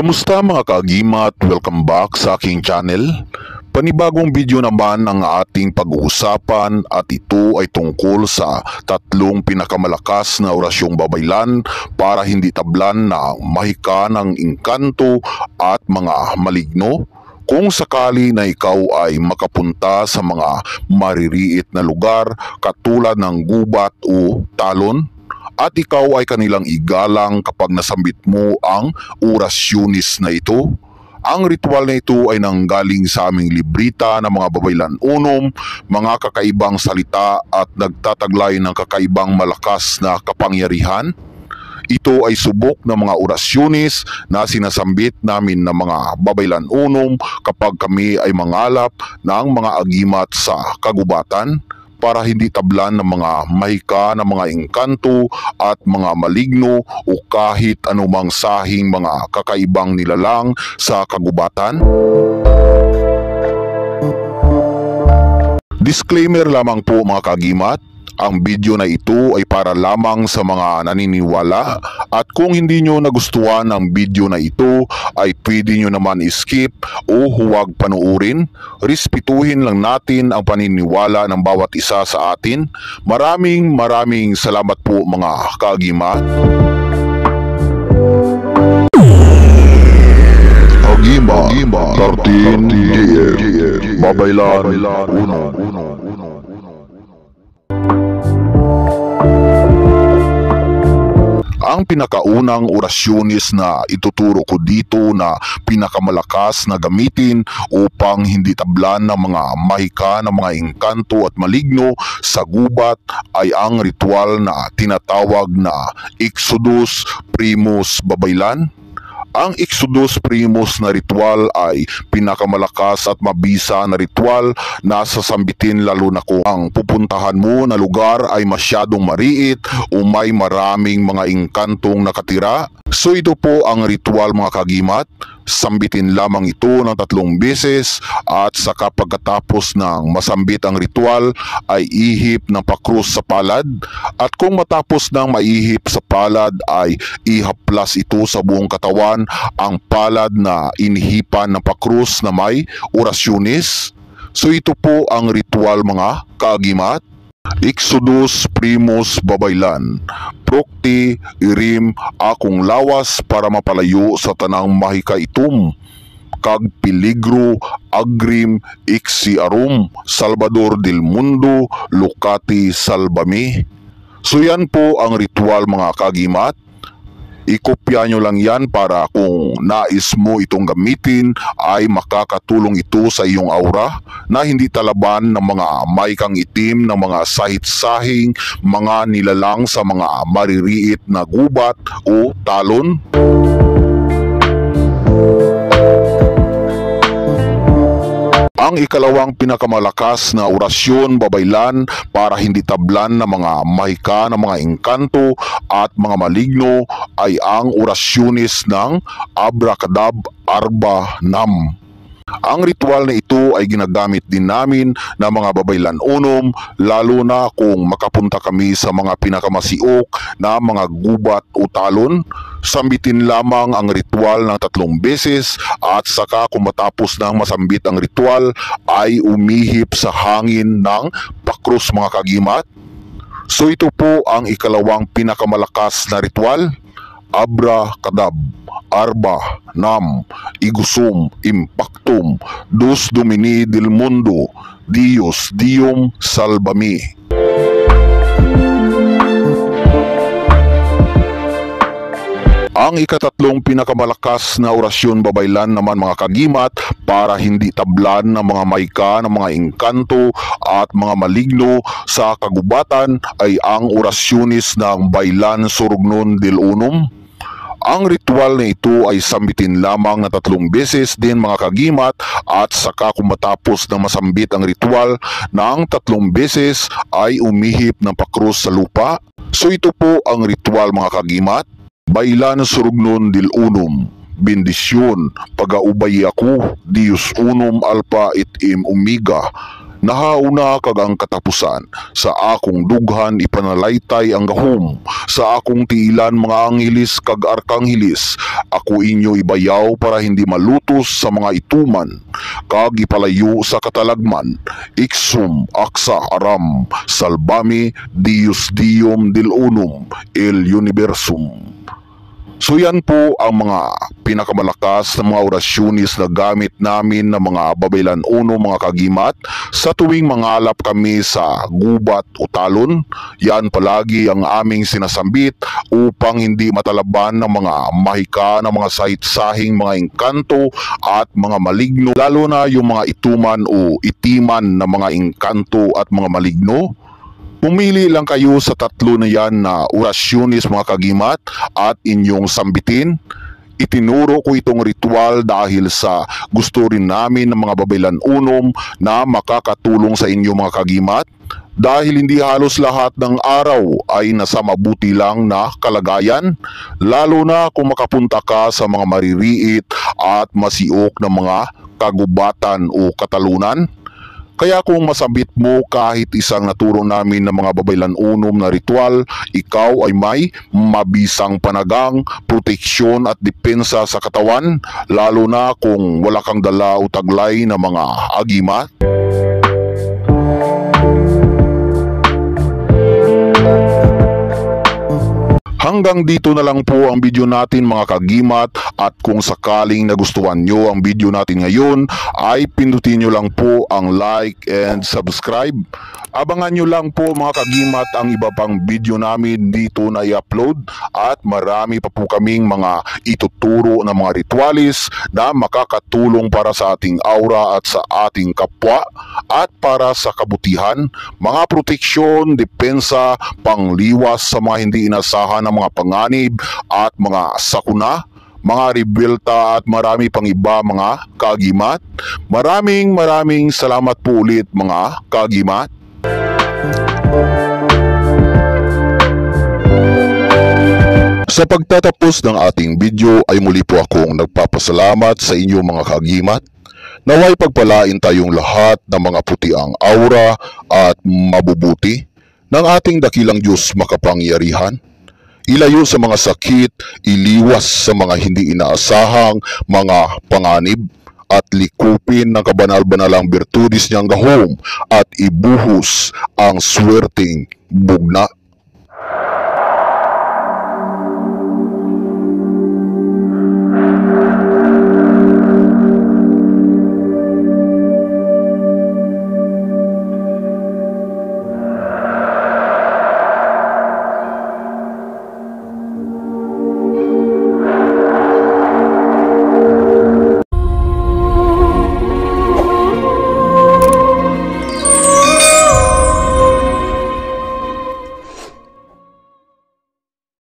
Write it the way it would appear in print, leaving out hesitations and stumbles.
Kamusta mga kaagimat? Welcome back sa aking channel. Panibagong video naman ang ating pag-uusapan at ito ay tungkol sa tatlong pinakamalakas na orasyong babaylan para hindi tablan na mahika ng engkanto at mga maligno. Kung sakali na ikaw ay makapunta sa mga maririit na lugar katulad ng gubat o talon, at ikaw ay kanilang igalang kapag nasambit mo ang orasyonis na ito. Ang ritual na ito ay nanggaling sa aming librita ng mga babaylan unom, mga kakaibang salita at nagtataglay ng kakaibang malakas na kapangyarihan. Ito ay subok ng mga orasyonis na sinasambit namin ng mga babaylan unom kapag kami ay mangalap ng mga agimat sa kagubatan, para hindi tablan ng mga mahika na mga engkanto at mga maligno o kahit anumang sahing mga kakaibang nilalang sa kagubatan. Disclaimer lamang po mga kaagimat, ang video na ito ay para lamang sa mga naniniwala at kung hindi nyo nagustuhan ang video na ito ay pwede nyo naman skip o huwag panuurin. Respetuhin lang natin ang paniniwala ng bawat isa sa atin. Maraming salamat po mga kaagimat. Agima 13 Babaylan 1. Ang pinakaunang orasyonis na ituturo ko dito na pinakamalakas na gamitin upang hindi tablan ng mga mahika na mga engkanto at maligno sa gubat ay ang ritual na tinatawag na Exodus Primus Babaylan. Ang Exodus Primus na ritual ay pinakamalakas at mabisa na ritual na sasambitin lalo na kung ang pupuntahan mo na lugar ay masyadong mariit o may maraming mga engkantong nakatira. So ito po ang ritual mga kagimat. Sambitin lamang ito ng 3 beses at saka pagkatapos ng masambit ang ritual ay ihip ng pakrus sa palad, at kung matapos ng maihip sa palad ay ihaplas ito sa buong katawan ang palad na inihipan ng pakrus na may orasyonis. So ito po ang ritual mga kaagimat. Exodus Primus Babaylan. Prokti irim akong lawas para mapalayo sa tanang mahika itum. Kag piligro agrim iksi arum Salvador del mundo lucati salvami. So yan po ang ritual mga kagimat. Ikopya nyo lang yan para kung nais mo itong gamitin ay makakatulong ito sa iyong aura na hindi talaban ng mga maikang itim ng mga sahit-sahing mga nilalang sa mga maririit na gubat o talon. Ang ikalawang pinakamalakas na orasyon babaylan para hindi tablan ng mga mahika ng mga engkanto at mga maligno ay ang orasyonis ng Abracadab Arba Nam. Ang ritual na ito ay ginagamit din namin ng mga babaylan unom, lalo na kung makapunta kami sa mga pinakamasiok na mga gubat o talon. Sambitin lamang ang ritual ng 3 beses at saka kung matapos ng masambit ang ritual ay umihip sa hangin ng pakrus mga kagimat. So ito po ang ikalawang pinakamalakas na ritual. Abracadab Arba Nam Igusum Impactum Dus Domini del Mundo Dios Dium Salvami. Ang ikatatlong pinakamalakas na orasyon babaylan naman mga kagimat para hindi tablan ng mga maika ng mga engkanto at mga maligno sa kagubatan ay ang orasyonis ng Baylan Sorognon del Unum. Ang ritual na ito ay sambitin lamang na 3 beses din mga kagimat at saka kung matapos ng masambit ang ritual ng 3 beses ay umihip ng pakrus sa lupa. So ito po ang ritual mga kagimat. Baylan Sorognon del Unum. Bendisyon, pag-aubay ako, Dios Unum Alpha et Omega. Nahauna kag ang katapusan, sa akong dughan ipanalaytay ang gahom, sa akong tiilan mga anghelis kag arkanghelis, ako inyo ibayaw para hindi malutos sa mga ituman, kag ipalayo sa katalagman, iksum, aksa, aram, salbami, Dios Diom del unum, el universum. So yan po ang mga pinakamalakas na mga orasyonis na gamit namin ng mga babaylan uno, mga kagimat, sa tuwing mangalap kami sa gubat o talon. Yan palagi ang aming sinasambit upang hindi matalaban ng mga mahika, ng mga sahit-sahing mga engkanto at mga maligno, lalo na yung mga ituman o itiman na mga engkanto at mga maligno. Pumili lang kayo sa tatlo na yan na orasyonis, mga kagimat, at inyong sambitin. Itinuro ko itong ritual dahil sa gusto rin namin ng mga babaylan unom na makakatulong sa inyo, mga kagimat, dahil hindi halos lahat ng araw ay nasa mabuti lang na kalagayan, lalo na kung makapunta ka sa mga maririit at masiok na mga kagubatan o katalunan. Kaya kung masabit mo kahit isang naturo namin ng mga babaylan unom na ritual, ikaw ay may mabisang panagang, proteksyon at depensa sa katawan, lalo na kung wala kang dala o taglay na mga agimat. Hanggang dito na lang po ang video natin, mga kagimat, at kung sakaling nagustuhan nyo ang video natin ngayon ay pindutin nyo lang po ang like and subscribe. Abangan nyo lang po, mga kagimat, ang iba pang video namin dito na i-upload, at marami pa po kaming mga ituturo na mga ritualis na makakatulong para sa ating aura at sa ating kapwa at para sa kabutihan, mga proteksyon, depensa, pangliwas sa mga hindi inasahan ng mga panganib at mga sakuna, mga rebelta at marami pang iba, mga kagimat. Maraming salamat po ulit, mga kagimat. Sa pagtatapos ng ating video ay muli po akong nagpapasalamat sa inyo, mga kagimat. Naway pagpalain tayong lahat ng mga putiang aura at mabubuti ng ating dakilang Diyos makapangyarihan. Ilayo sa mga sakit, iliwas sa mga hindi inaasahang mga panganib, at likupin ng kabanal-banalang birtudis niyang gahom at ibuhos ang swerteng bugna.